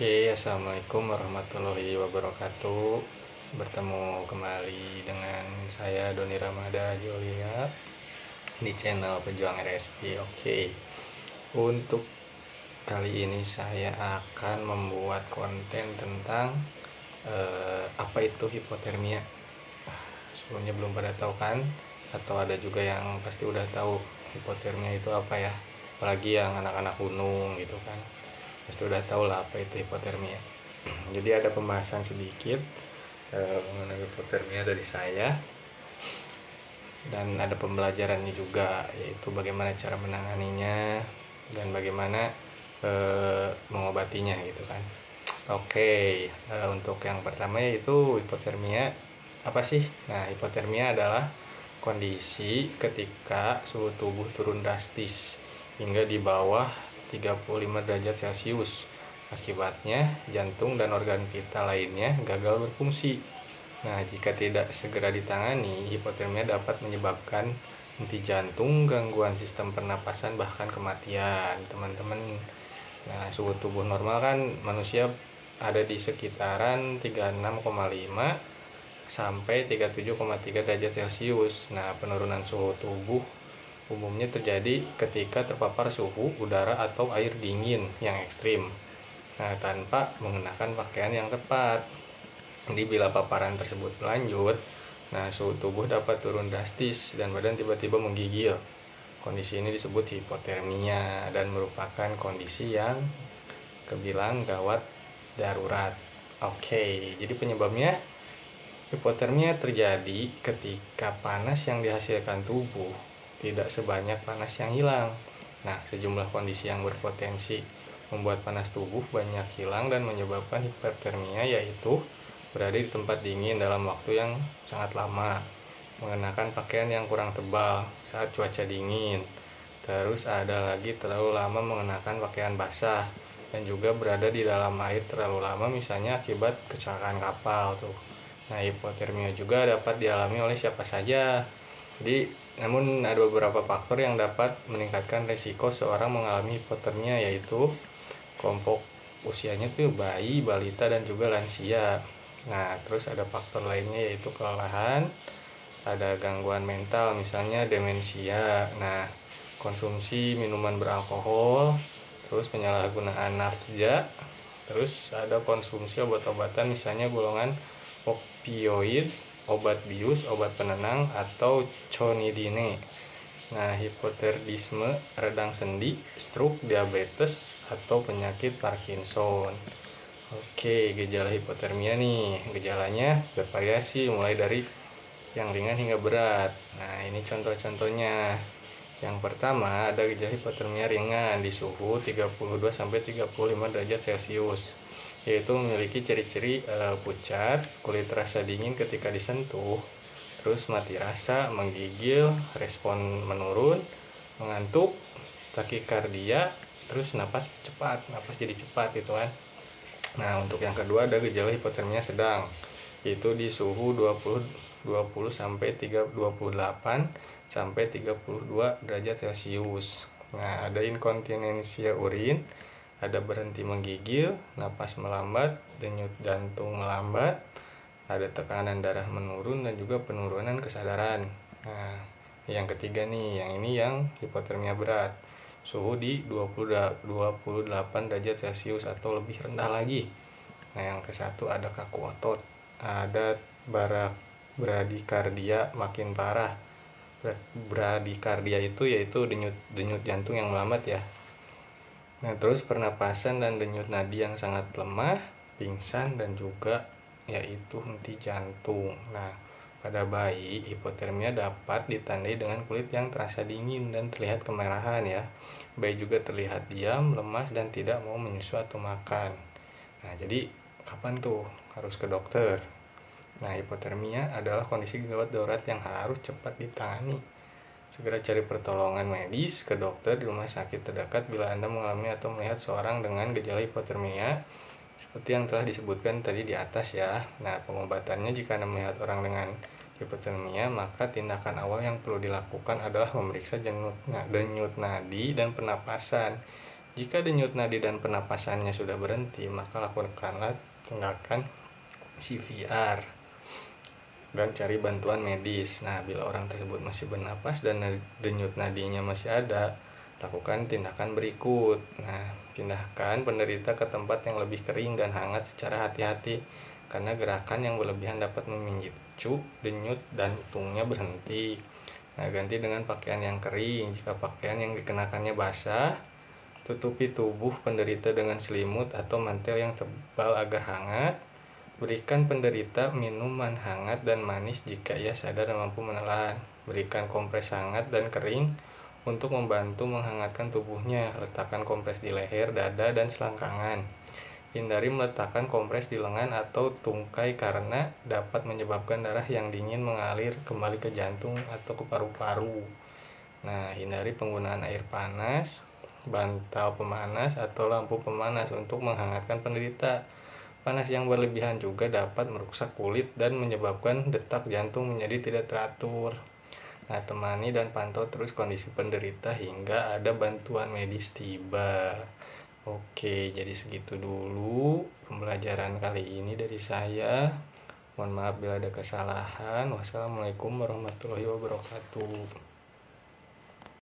Oke, assalamualaikum warahmatullahi wabarakatuh. Bertemu kembali dengan saya Doni Ramada Jolia di channel Pejuang RSP. Oke, untuk kali ini saya akan membuat konten tentang apa itu hipotermia. Sebelumnya belum pada tahu kan? Atau ada juga yang pasti udah tahu hipotermia itu apa ya? Apalagi yang anak-anak gunung gitu kan, pasti udah tahu lah apa itu hipotermia. Jadi ada pembahasan sedikit mengenai hipotermia dari saya, dan ada pembelajarannya juga, yaitu bagaimana cara menanganinya dan bagaimana mengobatinya gitu kan. Oke, untuk yang pertama yaitu hipotermia apa sih? Nah, hipotermia adalah kondisi ketika suhu tubuh turun drastis hingga di bawah 35 derajat Celcius. Akibatnya, jantung dan organ vital lainnya gagal berfungsi. Nah, jika tidak segera ditangani, hipotermia dapat menyebabkan henti jantung, gangguan sistem pernapasan, bahkan kematian, teman-teman. Nah, suhu tubuh normal kan manusia ada di sekitaran 36,5 sampai 37,3 derajat Celcius. Nah, penurunan suhu tubuh umumnya terjadi ketika terpapar suhu udara atau air dingin yang ekstrim, nah, tanpa mengenakan pakaian yang tepat. Jadi bila paparan tersebut berlanjut, nah, suhu tubuh dapat turun drastis dan badan tiba-tiba menggigil. Kondisi ini disebut hipotermia dan merupakan kondisi yang kebilang gawat darurat. Oke, jadi penyebabnya hipotermia terjadi ketika panas yang dihasilkan tubuh tidak sebanyak panas yang hilang. Nah, sejumlah kondisi yang berpotensi membuat panas tubuh banyak hilang dan menyebabkan hipotermia, yaitu berada di tempat dingin dalam waktu yang sangat lama, mengenakan pakaian yang kurang tebal saat cuaca dingin, terus ada lagi terlalu lama mengenakan pakaian basah, dan juga berada di dalam air terlalu lama, misalnya akibat kecelakaan kapal tuh. Nah, hipotermia juga dapat dialami oleh siapa saja. Jadi, namun ada beberapa faktor yang dapat meningkatkan resiko seorang mengalami hipotermia, yaitu kelompok usianya tuh bayi, balita, dan juga lansia. Nah, terus ada faktor lainnya yaitu kelelahan, ada gangguan mental, misalnya demensia. Nah, konsumsi minuman beralkohol, terus penyalahgunaan nafsa, terus ada konsumsi obat-obatan, misalnya golongan opioid, obat bius, obat penenang, atau conidine. Nah, hipotiroidisme, radang sendi, stroke, diabetes, atau penyakit Parkinson. Oke, gejala hipotermia nih. Gejalanya bervariasi mulai dari yang ringan hingga berat. Nah, ini contoh-contohnya. Yang pertama, ada gejala hipotermia ringan di suhu 32 sampai 35 derajat Celcius, yaitu memiliki ciri-ciri pucat, kulit terasa dingin ketika disentuh, terus mati rasa, menggigil, respon menurun, mengantuk, takikardia, terus napas jadi cepat gitu kan. Nah, untuk yang kedua ada gejala hipotermia sedang, yaitu di suhu 20 sampai 28 sampai 32 derajat Celcius. Nah, ada inkontinensia urin, ada berhenti menggigil, napas melambat, denyut jantung melambat, ada tekanan darah menurun, dan juga penurunan kesadaran. Nah, yang ketiga nih, yang ini yang hipotermia berat, suhu di 28 derajat Celcius atau lebih rendah lagi. Nah, yang ke-1 ada kaku otot, ada bradikardia makin parah. Bradikardia itu yaitu denyut jantung yang melambat ya. Nah, terus pernapasan dan denyut nadi yang sangat lemah, pingsan, dan juga yaitu henti jantung. Nah, pada bayi, hipotermia dapat ditandai dengan kulit yang terasa dingin dan terlihat kemerahan ya. Bayi juga terlihat diam, lemas, dan tidak mau menyusu atau makan. Nah, jadi kapan tuh harus ke dokter? Nah, hipotermia adalah kondisi gawat darurat yang harus cepat ditangani. Segera cari pertolongan medis ke dokter di rumah sakit terdekat bila Anda mengalami atau melihat seorang dengan gejala hipotermia seperti yang telah disebutkan tadi di atas ya. Nah, pengobatannya jika Anda melihat orang dengan hipotermia, maka tindakan awal yang perlu dilakukan adalah memeriksa denyut nadi dan pernapasan. Jika denyut nadi dan pernapasannya sudah berhenti, maka lakukanlah tindakan CPR dan cari bantuan medis. Nah, bila orang tersebut masih bernapas dan denyut nadinya masih ada, lakukan tindakan berikut. Nah, pindahkan penderita ke tempat yang lebih kering dan hangat secara hati-hati, karena gerakan yang berlebihan dapat memicu denyut jantungnya berhenti. Nah, ganti dengan pakaian yang kering. Jika pakaian yang dikenakannya basah, tutupi tubuh penderita dengan selimut atau mantel yang tebal agar hangat. Berikan penderita minuman hangat dan manis jika ia sadar dan mampu menelan. Berikan kompres hangat dan kering untuk membantu menghangatkan tubuhnya. Letakkan kompres di leher, dada, dan selangkangan. Hindari meletakkan kompres di lengan atau tungkai karena dapat menyebabkan darah yang dingin mengalir kembali ke jantung atau ke paru-paru. Nah, hindari penggunaan air panas, bantal pemanas, atau lampu pemanas untuk menghangatkan penderita. Panas yang berlebihan juga dapat merusak kulit dan menyebabkan detak jantung menjadi tidak teratur. Nah, temani dan pantau terus kondisi penderita hingga ada bantuan medis tiba. Oke, jadi segitu dulu pembelajaran kali ini dari saya. Mohon maaf bila ada kesalahan. Wassalamualaikum warahmatullahi wabarakatuh.